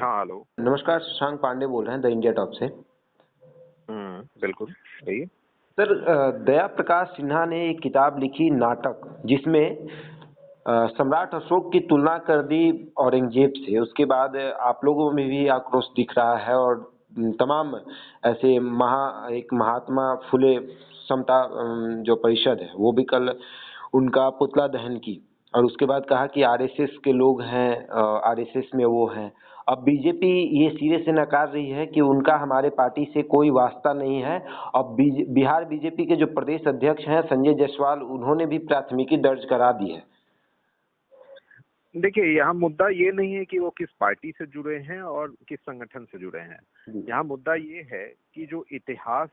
हाँ, हेलो। नमस्कार, शशांक पांडे बोल रहे हैं द इंडिया टॉप से। बिल्कुल, कहिए। सर, दया प्रकाश सिन्हा ने एक किताब लिखी नाटक, जिसमें सम्राट अशोक की तुलना कर दी औरंगजेब से। उसके बाद आप लोगों में भी आक्रोश दिख रहा है और तमाम ऐसे एक महात्मा फुले समता जो परिषद है, वो भी कल उनका पुतला दहन की और उसके बाद कहा कि आरएसएस के लोग हैं, आरएसएस में वो हैं। अब बीजेपी ये सिरे से नकार रही है कि उनका हमारे पार्टी से कोई वास्ता नहीं है। अब बिहार बीजेपी के जो प्रदेश अध्यक्ष हैं संजय जायसवाल, उन्होंने भी प्राथमिकी दर्ज करा दी है। देखिए, यहाँ मुद्दा ये नहीं है कि वो किस पार्टी से जुड़े हैं और किस संगठन से जुड़े हैं। यहाँ मुद्दा ये है कि जो इतिहास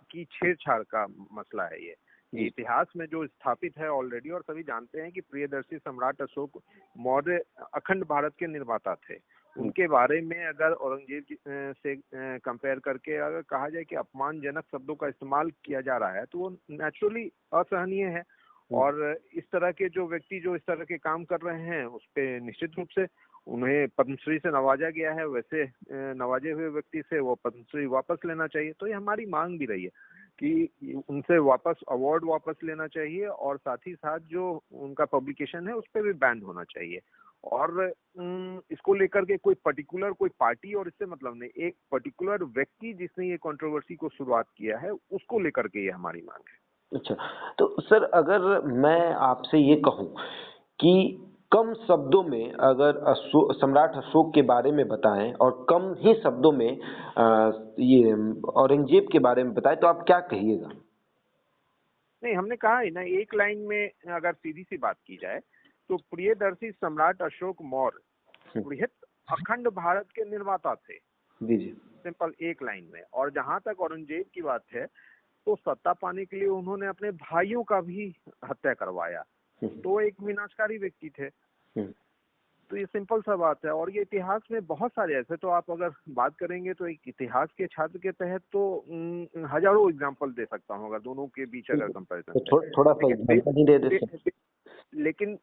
की छेड़छाड़ का मसला है ये इतिहास में जो स्थापित है ऑलरेडी, और सभी जानते हैं कि प्रियदर्शी सम्राट अशोक मौर्य अखंड भारत के निर्माता थे। उनके बारे में अगर औरंगजेब से कंपेयर करके अगर कहा जाए कि अपमानजनक शब्दों का इस्तेमाल किया जा रहा है, तो वो नेचुरली असहनीय है। और इस तरह के जो व्यक्ति जो इस तरह के काम कर रहे हैं, उस पे निश्चित रूप से उन्हें पद्मश्री से नवाजा गया है। वैसे नवाजे हुए व्यक्ति से वो पद्मश्री वापस लेना चाहिए। तो ये हमारी मांग भी रही है कि उनसे वापस अवार्ड वापस लेना चाहिए, और साथ ही साथ जो उनका पब्लिकेशन है उस पर भी बैन होना चाहिए। और इसको लेकर के कोई पार्टी और इससे मतलब नहीं, एक पर्टिकुलर व्यक्ति जिसने ये कंट्रोवर्सी को शुरुआत किया है, उसको लेकर के ये हमारी मांग है। अच्छा, तो सर, अगर मैं आपसे ये कहूं कि कम शब्दों में अगर सम्राट अशोक के बारे में बताएं और कम ही शब्दों में ये औरंगजेब के बारे में बताएं, तो आप क्या कहिएगा? नहीं, हमने कहा है ना, एक लाइन में अगर सीधी सी बात की जाए तो प्रियदर्शी सम्राट अशोक मौर्य बृहत अखंड भारत के निर्माता थे। जी जी। सिंपल एक लाइन में। और जहां तक औरंगजेब की बात है, तो सत्ता पाने के लिए उन्होंने अपने भाइयों का भी हत्या करवाया। तो एक विनाशकारी व्यक्ति थे। तो ये सिंपल सा बात है। और ये इतिहास में बहुत सारे ऐसे, तो आप अगर बात करेंगे तो एक इतिहास के छात्र के तहत तो हजारों एग्जांपल दे सकता हूँ अगर दोनों के बीच अगर कंपैरिजन। तो थोड़ा सा एग्जांपल ही दे देते। लेकिन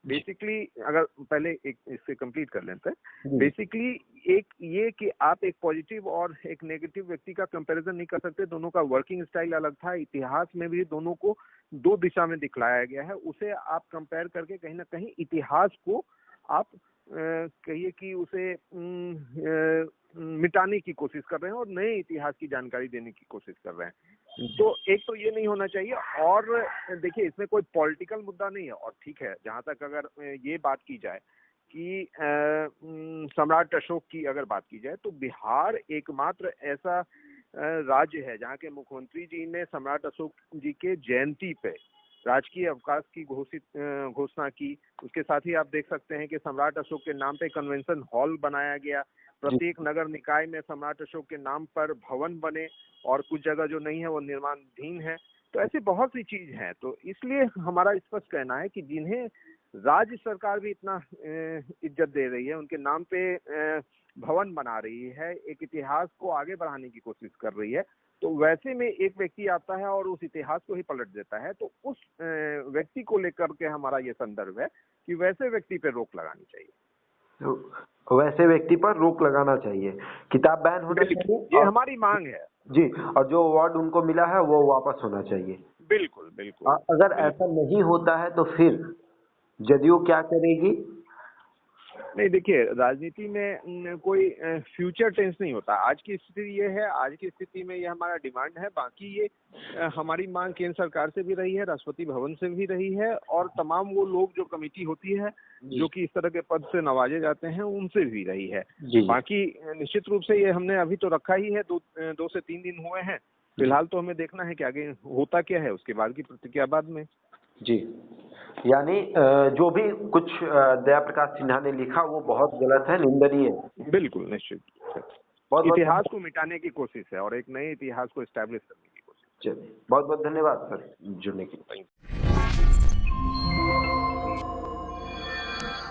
बेसिकली अगर पहले एक इससे कंप्लीट कर लेते हैं। बेसिकली एक ये कि आप एक पॉजिटिव और एक नेगेटिव व्यक्ति का कंपैरिजन नहीं कर सकते। दोनों का वर्किंग स्टाइल अलग था। इतिहास में भी दोनों को दो दिशा में दिखलाया गया है। उसे आप कंपेयर करके कहीं ना कहीं इतिहास को आप कहिए कि उसे मिटाने की कोशिश कर रहे हैं और नए इतिहास की जानकारी देने की कोशिश कर रहे हैं। तो एक तो ये नहीं होना चाहिए। और देखिए, इसमें कोई पॉलिटिकल मुद्दा नहीं है। और ठीक है, जहां तक अगर ये बात की जाए कि सम्राट अशोक की अगर बात की जाए, तो बिहार एकमात्र ऐसा राज्य है जहाँ के मुख्यमंत्री जी ने सम्राट अशोक जी के जयंती पे राजकीय अवकाश की घोषणा की। उसके साथ ही आप देख सकते हैं कि सम्राट अशोक के नाम पे कन्वेंशन हॉल बनाया गया। प्रत्येक नगर निकाय में सम्राट अशोक के नाम पर भवन बने, और कुछ जगह जो नहीं है वो निर्माणाधीन है। तो ऐसी बहुत सी चीज है। तो इसलिए हमारा स्पष्ट कहना है कि जिन्हें राज्य सरकार भी इतना इज्जत दे रही है, उनके नाम पे भवन बना रही है, एक इतिहास को आगे बढ़ाने की कोशिश कर रही है, तो वैसे में एक व्यक्ति आता है और उस इतिहास को ही पलट देता है। तो उस व्यक्ति को लेकर के हमारा ये संदर्भ है कि वैसे व्यक्ति पे रोक लगानी चाहिए। तो वैसे व्यक्ति पर रोक लगाना चाहिए, किताब बैन होना चाहिए, ये हमारी मांग है जी। और जो अवार्ड उनको मिला है वो वापस होना चाहिए। बिल्कुल बिल्कुल। अगर ऐसा नहीं होता है तो फिर जदयू क्या करेगी? नहीं, देखिए, राजनीति में कोई फ्यूचर टेंस नहीं होता। आज की स्थिति ये है, आज की स्थिति में ये हमारा डिमांड है। बाकी ये हमारी मांग केंद्र सरकार से भी रही है, राष्ट्रपति भवन से भी रही है, और तमाम वो लोग जो कमेटी होती है जो कि इस तरह के पद से नवाजे जाते हैं, उनसे भी रही है। बाकी निश्चित रूप से ये हमने अभी तो रखा ही है, 2 से 3 दिन हुए हैं। फिलहाल तो हमें देखना है कि आगे होता क्या है, उसके बाद की प्रतिक्रिया बाद में। जी, यानी जो भी कुछ दया प्रकाश सिन्हा ने लिखा वो बहुत गलत है, निंदनीय है। बिल्कुल, निश्चित। इतिहास को मिटाने की कोशिश है और एक नए इतिहास को एस्टैब्लिश करने की कोशिश। चलिए, बहुत बहुत धन्यवाद सर जुड़ने के लिए।